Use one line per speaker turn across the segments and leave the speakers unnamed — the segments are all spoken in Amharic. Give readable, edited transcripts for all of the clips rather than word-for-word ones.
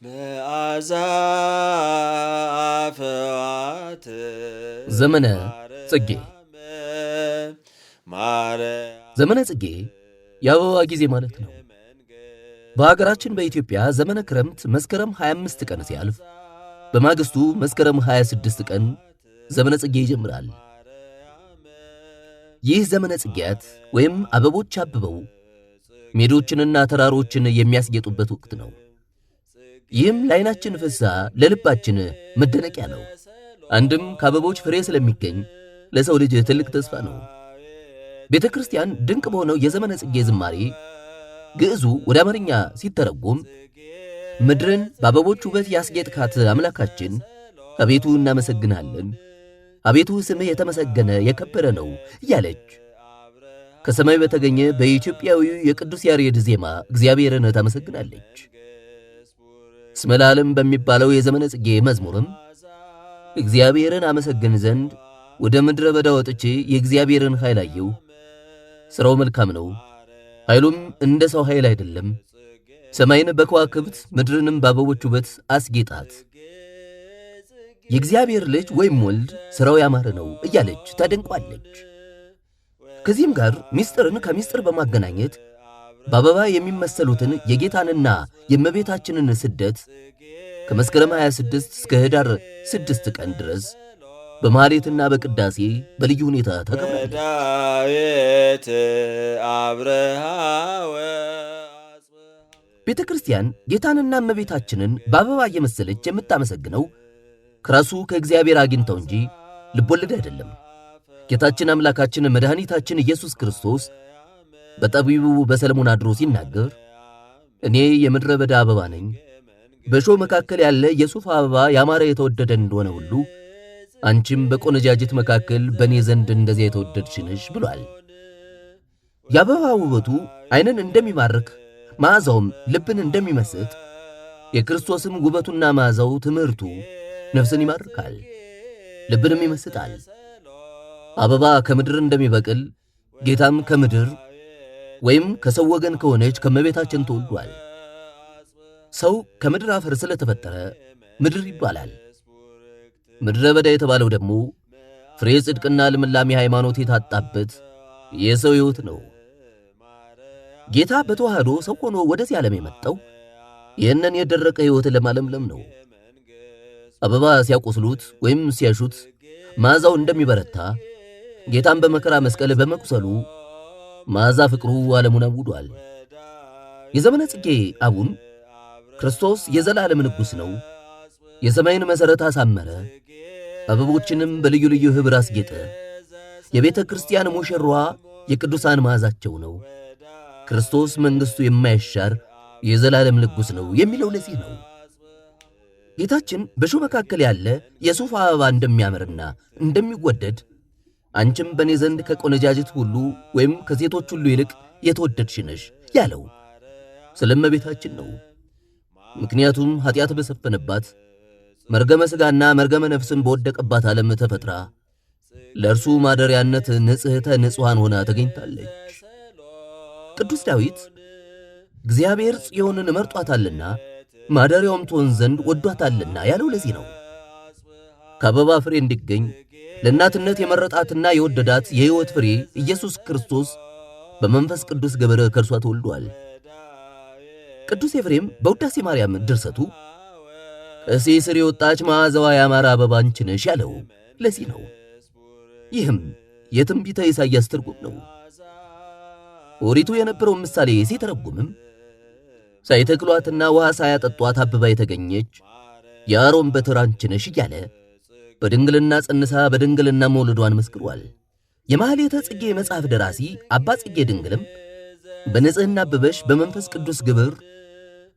መዓዛ አፈዋት
ዘመነ ጽጌ። ዘመነ ጽጌ የአበባ ጊዜ ማለት ነው። በሀገራችን በኢትዮጵያ ዘመነ ክረምት መስከረም 25 ቀን ሲያልፍ በማግስቱ መስከረም 26 ቀን ዘመነ ጽጌ ይጀምራል። ይህ ዘመነ ጽጌያት ወይም አበቦች አብበው ሜዶችንና ተራሮችን የሚያስጌጡበት ወቅት ነው። ይህም ለዓይናችን ፍስሐ ለልባችን መደነቂያ ነው። አንድም ከአበቦች ፍሬ ስለሚገኝ ለሰው ልጅ ትልቅ ተስፋ ነው። ቤተ ክርስቲያን ድንቅ በሆነው የዘመነ ጽጌ ዝማሬ ግዕዙ ወደ አማርኛ ሲተረጎም ምድርን በአበቦች ውበት ያስጌጥካት አምላካችን አቤቱ እናመሰግናለን፣ አቤቱ ስምህ የተመሰገነ የከበረ ነው እያለች ከሰማይ በተገኘ በኢትዮጵያዊው የቅዱስ ያሬድ ዜማ እግዚአብሔርን ታመሰግናለች። እስመ ለዓለም በሚባለው የዘመነ ጽጌ መዝሙርም እግዚአብሔርን አመሰግን ዘንድ ወደ ምድረ በዳ ወጥቼ የእግዚአብሔርን ኃይል አየሁ። ሥራው መልካም ነው፣ ኃይሉም እንደ ሰው ኃይል አይደለም። ሰማይን በከዋክብት ምድርንም በአበቦች ውበት አስጌጣት። የእግዚአብሔር ልጅ ወይም ወልድ ሥራው ያማረ ነው እያለች ታደንቋለች። ከዚህም ጋር ምስጢርን ከምስጢር በማገናኘት በአበባ የሚመሰሉትን የጌታንና የእመቤታችንን ስደት ከመስከረም 26 እስከ ህዳር 6 ቀን ድረስ በማኅሌትና በቅዳሴ በልዩ ሁኔታ ተከብራለች። ቤተ ክርስቲያን ጌታንና እመቤታችንን በአበባ እየመሰለች የምታመሰግነው ከራሱ ከእግዚአብሔር አግኝተው እንጂ ልቦለድ አይደለም። ጌታችን አምላካችን መድኃኒታችን ኢየሱስ ክርስቶስ በጠቢቡ በሰለሞን አድሮ ሲናገር እኔ የምድረ በዳ አበባ ነኝ፣ በእሾህ መካከል ያለ የሱፍ አበባ ያማረ የተወደደ እንደሆነ ሁሉ አንቺም በቆነጃጅት መካከል በእኔ ዘንድ እንደዚያ የተወደድሽ ነሽ ብሏል። የአበባ ውበቱ ዓይንን እንደሚማርክ መዓዛውም ልብን እንደሚመስጥ የክርስቶስም ውበቱና መዓዛው ትምህርቱ ነፍስን ይማርካል፣ ልብንም ይመስጣል። አበባ ከምድር እንደሚበቅል ጌታም ከምድር ወይም ከሰው ወገን ከሆነች ከመቤታችን ተወልዷል። ሰው ከምድር አፈር ስለተፈጠረ ምድር ይባላል። ምድረ በዳ የተባለው ደግሞ ፍሬ ጽድቅና ልምላሜ ሃይማኖት የታጣበት የሰው ሕይወት ነው። ጌታ በተዋህዶ ሰው ሆኖ ወደዚህ ዓለም የመጣው ይህንን የደረቀ ሕይወት ለማለምለም ነው። አበባ ሲያቆስሉት ወይም ሲያሹት መዓዛው እንደሚበረታ ጌታን በመከራ መስቀል በመቁሰሉ መዓዛ ፍቅሩ ዓለሙን አውዷል። የዘመነ ጽጌ አቡን ክርስቶስ የዘላለም ንጉሥ ነው። የሰማይን መሠረት አሳመረ፣ አበቦችንም በልዩ ልዩ ኅብር አስጌጠ። የቤተ ክርስቲያን ሙሽሯ የቅዱሳን መዓዛቸው ነው። ክርስቶስ መንግሥቱ የማይሻር የዘላለም ንጉሥ ነው የሚለው ለዚህ ነው። ጌታችን በእሾህ መካከል ያለ የሱፍ አበባ እንደሚያምርና እንደሚወደድ አንቺም በእኔ ዘንድ ከቆነጃጅት ሁሉ ወይም ከሴቶች ሁሉ ይልቅ የተወደድሽ ነሽ ያለው ስለ እመቤታችን ነው። ምክንያቱም ኃጢአት በሰፈነባት መርገመ ሥጋና መርገመ ነፍስን በወደቀባት ዓለም ተፈጥራ ለእርሱ ማደሪያነት ንጽሕተ ንጹሐን ሆና ተገኝታለች። ቅዱስ ዳዊት እግዚአብሔር ጽዮንን መርጧታልና ማደሪያውም ትሆን ዘንድ ወዷታልና ያለው ለዚህ ነው። ከአበባ ፍሬ እንዲገኝ ለእናትነት የመረጣትና የወደዳት የሕይወት ፍሬ ኢየሱስ ክርስቶስ በመንፈስ ቅዱስ ግብር ከእርሷ ተወልዷል። ቅዱስ ኤፍሬም በውዳሴ ማርያም ድርሰቱ ከእሴይ ሥር የወጣች መዓዛዋ ያማረ አበባ አንቺ ነሽ ያለው ለዚህ ነው። ይህም የትንቢተ ኢሳይያስ ትርጉም ነው። ኦሪቱ የነበረውን ምሳሌ ሲተረጉምም ሳይተክሏትና ውሃ ሳያጠጧት አበባ የተገኘች የአሮን በትር አንቺ ነሽ እያለ በድንግልና ጸንሳ በድንግልና መውለዷን መስክሯል። የማኅሌተ ጽጌ መጽሐፍ ደራሲ አባ ጽጌ ድንግልም በንጽሕና አበበሽ በመንፈስ ቅዱስ ግብር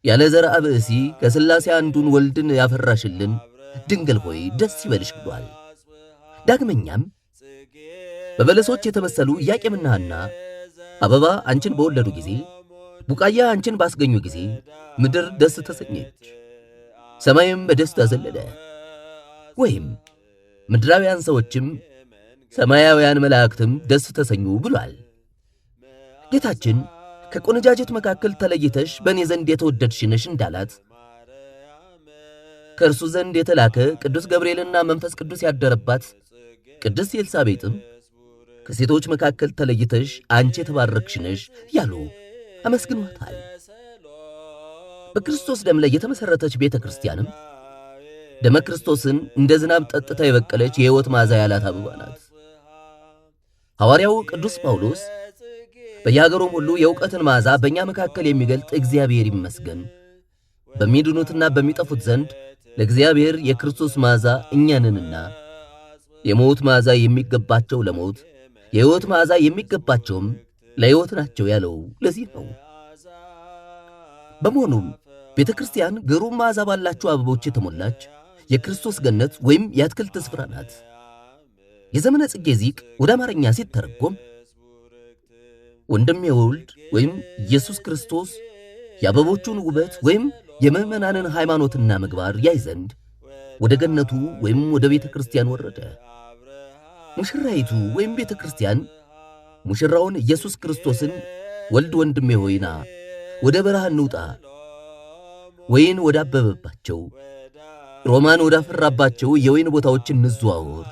ያለ ዘርአ ብእሲ ከሥላሴ አንዱን ወልድን ያፈራሽልን ድንግል ሆይ ደስ ይበልሽ ብሏል። ዳግመኛም በበለሶች የተመሰሉ ኢያቄምና ሐና አበባ አንቺን በወለዱ ጊዜ፣ ቡቃያ አንቺን ባስገኙ ጊዜ ምድር ደስ ተሰኘች፣ ሰማይም በደስታ ዘለለ። ወይም ምድራውያን ሰዎችም ሰማያውያን መላእክትም ደስ ተሰኙ ብሏል። ጌታችን ከቆነጃጅት መካከል ተለይተሽ በእኔ ዘንድ የተወደድሽ ነሽ እንዳላት ከእርሱ ዘንድ የተላከ ቅዱስ ገብርኤልና መንፈስ ቅዱስ ያደረባት ቅድስት ኤልሳቤጥም ከሴቶች መካከል ተለይተሽ አንቺ የተባረክሽ ነሽ ያሉ አመስግኗታል። በክርስቶስ ደም ላይ የተመሠረተች ቤተ ክርስቲያንም ደመ ክርስቶስን እንደ ዝናብ ጠጥታ የበቀለች የሕይወት መዓዛ ያላት አበባ ናት። ሐዋርያው ቅዱስ ጳውሎስ በየአገሩም ሁሉ የእውቀትን መዓዛ በእኛ መካከል የሚገልጥ እግዚአብሔር ይመስገን፣ በሚድኑትና በሚጠፉት ዘንድ ለእግዚአብሔር የክርስቶስ መዓዛ እኛንንና የሞት መዓዛ የሚገባቸው ለሞት የሕይወት መዓዛ የሚገባቸውም ለሕይወት ናቸው ያለው ለዚህ ነው። በመሆኑም ቤተ ክርስቲያን ግሩም መዓዛ ባላቸው አበቦች የተሞላች የክርስቶስ ገነት ወይም የአትክልት ስፍራ ናት። የዘመነ ጽጌ ዚቅ ወደ አማርኛ ሲተረጎም ወንድም የወልድ ወይም ኢየሱስ ክርስቶስ የአበቦቹን ውበት ወይም የምዕመናንን ሃይማኖትና ምግባር ያይ ዘንድ ወደ ገነቱ ወይም ወደ ቤተ ክርስቲያን ወረደ። ሙሽራይቱ ወይም ቤተ ክርስቲያን ሙሽራውን ኢየሱስ ክርስቶስን ወልድ ወንድሜ ሆይና ወደ በረሃ እንውጣ፣ ወይን ወዳበበባቸው ሮማን ወዳፈራባቸው የወይን ቦታዎች እንዘዋወር፣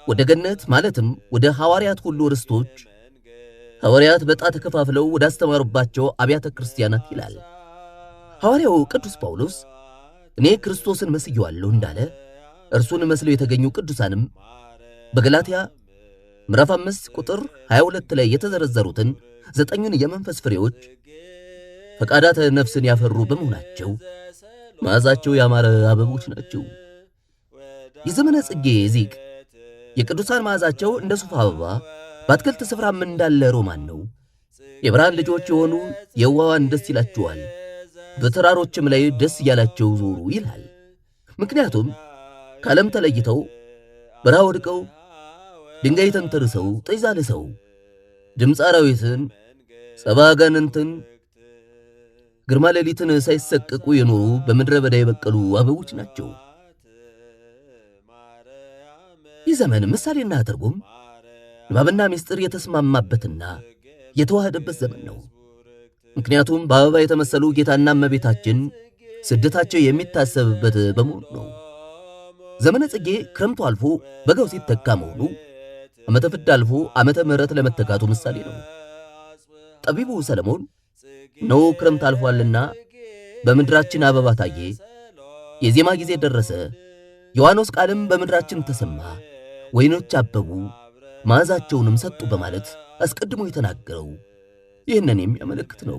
ወደ ገነት ማለትም ወደ ሐዋርያት ሁሉ ርስቶች ሐዋርያት በዕጣ ተከፋፍለው ወዳስተማሩባቸው አብያተ ክርስቲያናት ይላል። ሐዋርያው ቅዱስ ጳውሎስ እኔ ክርስቶስን መስየዋለሁ እንዳለ እርሱን መስለው የተገኙ ቅዱሳንም በገላትያ ምዕራፍ 5 ቁጥር 22 ላይ የተዘረዘሩትን 9ን የመንፈስ ፍሬዎች ፈቃዳተ ነፍስን ያፈሩ በመሆናቸው መዓዛቸው ያማረ አበቦች ናቸው። የዘመነ ጽጌ ዚቅ የቅዱሳን መዓዛቸው እንደ ሱፍ አበባ በአትክልት ስፍራም እንዳለ ሮማን ነው። የብርሃን ልጆች የሆኑ የዋዋን ደስ ይላቸዋል፣ በተራሮችም ላይ ደስ እያላቸው ዞሩ ይላል። ምክንያቱም ከዓለም ተለይተው በረሃ ወድቀው ድንጋይ ተንተርሰው ጤዛ ልሰው ድምፀ አራዊትን ጸባ አጋንንትን ግርማ ሌሊትን ሳይሰቀቁ የኖሩ በምድረ በዳ የበቀሉ አበቦች ናቸው። ይህ ዘመን ምሳሌና ትርጉም ንባብና ምስጢር የተስማማበትና የተዋሃደበት ዘመን ነው። ምክንያቱም በአበባ የተመሰሉ ጌታና እመቤታችን ስደታቸው የሚታሰብበት በመሆኑ ነው። ዘመነ ጽጌ ክረምቱ አልፎ በጋው ሲተካ መሆኑ ዓመተ ፍዳ አልፎ ዓመተ ምሕረት ለመተካቱ ምሳሌ ነው። ጠቢቡ ሰለሞን ነው ክረምት አልፏልና በምድራችን አበባ ታየ፣ የዜማ ጊዜ ደረሰ፣ የዋኖስ ቃልም በምድራችን ተሰማ፣ ወይኖች አበቡ መዓዛቸውንም ሰጡ በማለት አስቀድሞ የተናገረው ይህንን የሚያመለክት ነው።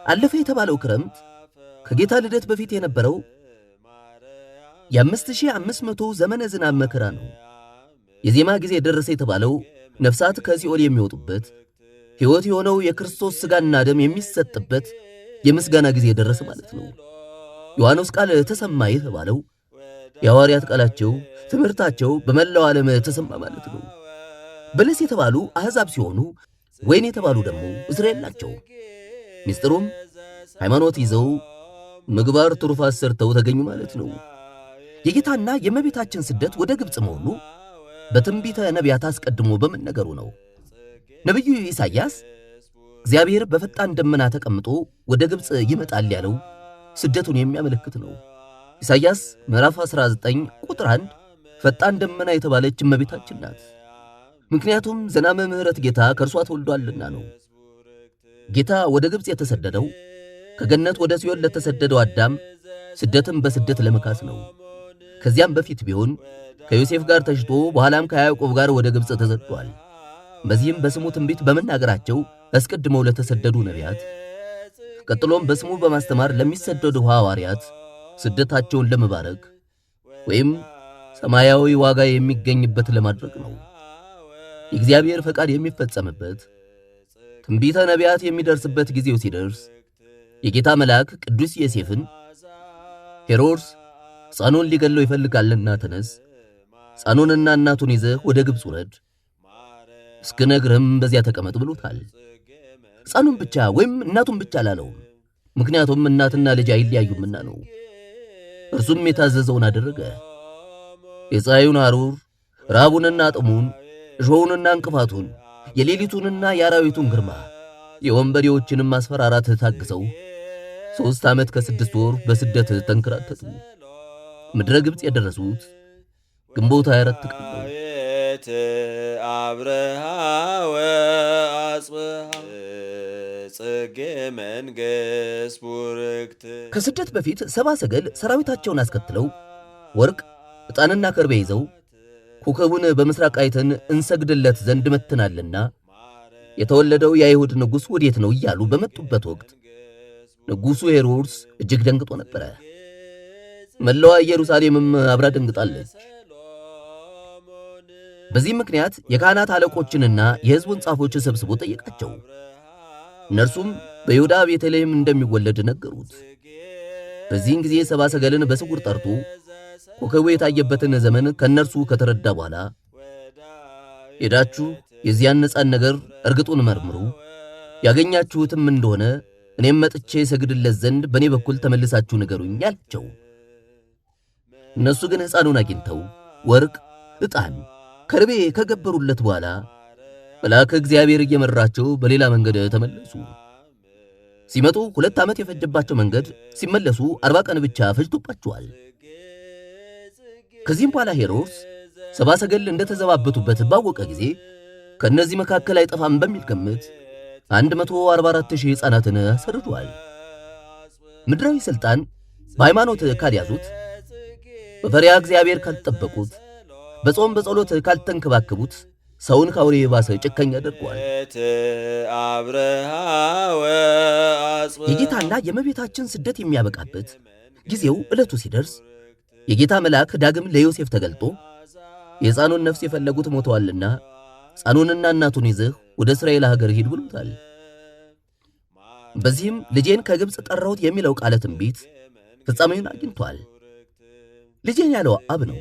አለፈ የተባለው ክረምት ከጌታ ልደት በፊት የነበረው የ5500 ዘመነ ዝናብ መከራ ነው። የዜማ ጊዜ ደረሰ የተባለው ነፍሳት ከሲኦል የሚወጡበት ሕይወት የሆነው የክርስቶስ ሥጋና ደም የሚሰጥበት የምስጋና ጊዜ ደረሰ ማለት ነው። ዮሐንስ ቃል ተሰማ የተባለው የሐዋርያት ቃላቸው ትምህርታቸው በመላው ዓለም ተሰማ ማለት ነው። በለስ የተባሉ አሕዛብ ሲሆኑ ወይን የተባሉ ደግሞ እስራኤል ናቸው። ምስጢሩም ሃይማኖት ይዘው ምግባር ትሩፋት ሰርተው ተገኙ ማለት ነው። የጌታና የእመቤታችን ስደት ወደ ግብፅ መሆኑ በትንቢተ ነቢያት አስቀድሞ በመነገሩ ነው። ነቢዩ ኢሳይያስ እግዚአብሔር በፈጣን ደመና ተቀምጦ ወደ ግብፅ ይመጣል ያለው ስደቱን የሚያመለክት ነው። ኢሳይያስ ምዕራፍ 19 ቁጥር 1 ፈጣን ደመና የተባለች እመቤታችን ናት። ምክንያቱም ዘናመ ምሕረት ጌታ ከእርሷ ተወልዷልና ነው። ጌታ ወደ ግብፅ የተሰደደው ከገነት ወደ ሲኦል ለተሰደደው አዳም ስደትን በስደት ለመካስ ነው። ከዚያም በፊት ቢሆን ከዮሴፍ ጋር ተሽጦ በኋላም ከያዕቆብ ጋር ወደ ግብፅ ተሰዷል። በዚህም በስሙ ትንቢት በመናገራቸው አስቀድመው ለተሰደዱ ነቢያት፣ ቀጥሎም በስሙ በማስተማር ለሚሰደዱ ሐዋርያት ስደታቸውን ለመባረክ ወይም ሰማያዊ ዋጋ የሚገኝበት ለማድረግ ነው። የእግዚአብሔር ፈቃድ የሚፈጸምበት ትንቢተ ነቢያት የሚደርስበት ጊዜው ሲደርስ የጌታ መልአክ ቅዱስ ዮሴፍን ሄሮድስ ሕፃኑን ሊገለው ይፈልጋልና ተነስ፣ ሕፃኑንና እናቱን ይዘህ ወደ ግብፅ ውረድ፣ እስክነግርህም በዚያ ተቀመጥ ብሎታል። ሕፃኑን ብቻ ወይም እናቱን ብቻ አላለውም። ምክንያቱም እናትና ልጅ አይለያዩምና ነው። እርሱም የታዘዘውን አደረገ። የፀሐዩን ሐሩር ረሃቡንና ጥሙን እሾሁንና እንቅፋቱን የሌሊቱንና የአራዊቱን ግርማ የወንበዴዎችንም ማስፈራራት ታግሰው 3 ዓመት ከ6 ወር በስደት ተንከራተቱ። ምድረ ግብጽ የደረሱት ግንቦት 24 ቀን ነው።
አብርሃ ወአጽብሃ ጽጌ መንግሥት ቡርክት።
ከስደት በፊት ሰብአ ሰገል ሰራዊታቸውን አስከትለው ወርቅ፣ ዕጣንና ከርቤ ይዘው ኮከቡን በምስራቅ አይተን እንሰግድለት ዘንድ መጥተናልና የተወለደው የአይሁድ ንጉሥ ወዴት ነው እያሉ በመጡበት ወቅት ንጉሡ ሄሮድስ እጅግ ደንግጦ ነበረ። መላዋ ኢየሩሳሌምም አብራ ደንግጣለች። በዚህ ምክንያት የካህናት አለቆችንና የሕዝቡን ጻፎች ሰብስቦ ጠየቃቸው። እነርሱም በይሁዳ ቤተልሔም እንደሚወለድ ነገሩት። በዚህን ጊዜ ሰብአ ሰገልን በስውር ጠርቶ ኮከቡ የታየበትን ዘመን ከእነርሱ ከተረዳ በኋላ ሄዳችሁ የዚያን ሕፃን ነገር እርግጡን መርምሩ፣ ያገኛችሁትም እንደሆነ እኔም መጥቼ ሰግድለት ዘንድ በእኔ በኩል ተመልሳችሁ ንገሩኝ አላቸው። እነሱ ግን ሕፃኑን አግኝተው ወርቅ፣ ዕጣን፣ ከርቤ ከገበሩለት በኋላ መልአከ እግዚአብሔር እየመራቸው በሌላ መንገድ ተመለሱ። ሲመጡ 2 ዓመት የፈጀባቸው መንገድ ሲመለሱ 40 ቀን ብቻ ፈጅቶባቸዋል። ከዚህም በኋላ ሄሮድስ ሰብአ ሰገል እንደተዘባበቱበት ባወቀ ጊዜ ከእነዚህ መካከል አይጠፋም በሚል ግምት 144,000 ሕፃናትን አሰርዷል። ምድራዊ ሥልጣን በሃይማኖት ካልያዙት፣ በፈሪሃ እግዚአብሔር ካልጠበቁት፣ በጾም በጸሎት ካልተንከባከቡት ሰውን ካውሬ የባሰ ጨካኝ ያደርገዋል። የጌታና የእመቤታችን ስደት የሚያበቃበት ጊዜው ዕለቱ ሲደርስ የጌታ መልአክ ዳግም ለዮሴፍ ተገልጦ የሕፃኑን ነፍስ የፈለጉት ሞተዋልና ሕፃኑንና እናቱን ይዘህ ወደ እስራኤል ሀገር ሂድ ብሎታል። በዚህም ልጄን ከግብፅ ጠራሁት የሚለው ቃለ ትንቢት ፍጻሜውን አግኝቷል። ልጄን ያለው አብ ነው።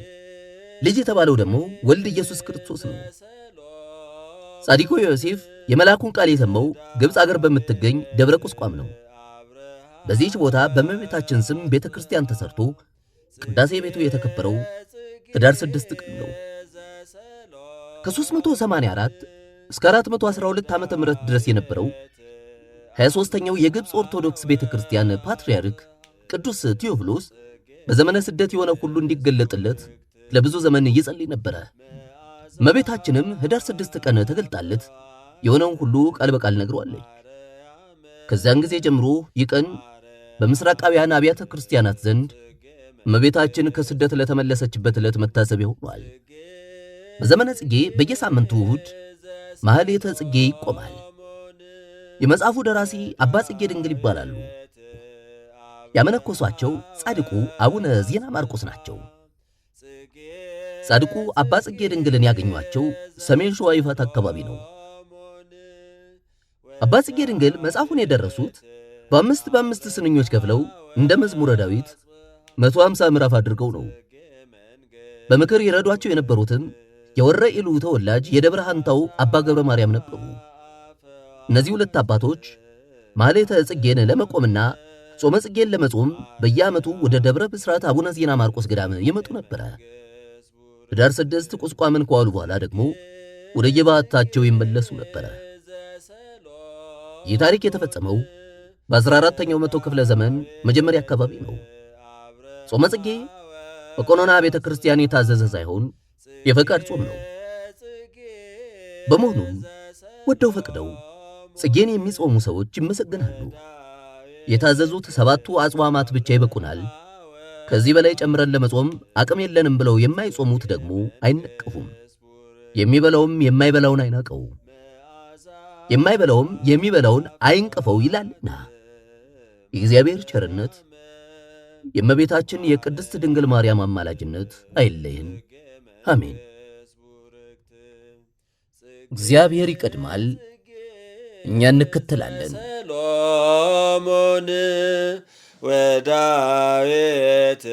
ልጅ የተባለው ደግሞ ወልድ ኢየሱስ ክርስቶስ ነው። ጻድቁ ዮሴፍ የመልአኩን ቃል የሰማው ግብፅ አገር በምትገኝ ደብረ ቁስቋም ነው። በዚህች ቦታ በእመቤታችን ስም ቤተ ክርስቲያን ተሰርቶ ቅዳሴ ቤቱ የተከበረው ኅዳር 6 ቀን ነው። ከ384 እስከ 412 ዓመተ ምህረት ድረስ የነበረው 23ኛው የግብፅ ኦርቶዶክስ ቤተ ክርስቲያን ፓትርያርክ ቅዱስ ቴዎፍሎስ በዘመነ ስደት የሆነ ሁሉ እንዲገለጥለት ለብዙ ዘመን ይጸልይ ነበረ። እመቤታችንም ኅዳር 6 ቀን ተገልጣለት የሆነውን ሁሉ ቃል በቃል ነግሯለች። ከዚያን ጊዜ ጀምሮ ይህ ቀን በምስራቃውያን አብያተ ክርስቲያናት ዘንድ እመቤታችን ከስደት ለተመለሰችበት ዕለት መታሰቢያ ሆኗል። በዘመነ ጽጌ በየሳምንቱ እሁድ ማህሌተ ጽጌ ይቆማል። የመጽሐፉ ደራሲ አባ ጽጌ ድንግል ይባላሉ። ያመነኮሷቸው ጻድቁ አቡነ ዜና ማርቆስ ናቸው። ጻድቁ አባ ጽጌ ድንግልን ያገኟቸው ሰሜን ሸዋ ይፋት አካባቢ ነው። አባ ጽጌ ድንግል መጽሐፉን የደረሱት በአምስት ስንኞች ከፍለው እንደ መዝሙረ ዳዊት 150 ምዕራፍ አድርገው ነው። በምክር ይረዷቸው የነበሩትም የወረ ኢሉ ተወላጅ የደብረ ሐንታው አባ ገብረ ማርያም ነበሩ። እነዚህ ሁለት አባቶች ማህሌተ ጽጌን ለመቆምና ጾመ ጽጌን ለመጾም በየዓመቱ ወደ ደብረ ብስራት አቡነ ዜና ማርቆስ ገዳም ይመጡ ነበረ። ኅዳር 6 ቁስቋምን ከዋሉ በኋላ ደግሞ ወደ የባታቸው ይመለሱ ነበረ። ይህ ታሪክ የተፈጸመው በ14ኛው መቶ ክፍለ ዘመን መጀመሪያ አካባቢ ነው። ጾመ ጽጌ በቀኖና ቤተ ክርስቲያን የታዘዘ ሳይሆን የፈቃድ ጾም ነው። በመሆኑም ወደው ፈቅደው ጽጌን የሚጾሙ ሰዎች ይመሰገናሉ። የታዘዙት 7ቱ አጽዋማት ብቻ ይበቁናል፣ ከዚህ በላይ ጨምረን ለመጾም አቅም የለንም ብለው የማይጾሙት ደግሞ አይነቀፉም። የሚበላውም የማይበላውን አይናቀው፣ የማይበላውም የሚበላውን አይንቀፈው ይላልና። የእግዚአብሔር ቸርነት የእመቤታችን የቅድስት ድንግል ማርያም አማላጅነት አይለየን። አሜን። እግዚአብሔር ይቀድማል፣ እኛ እንከተላለን።
ሰሎሞን ወዳዊት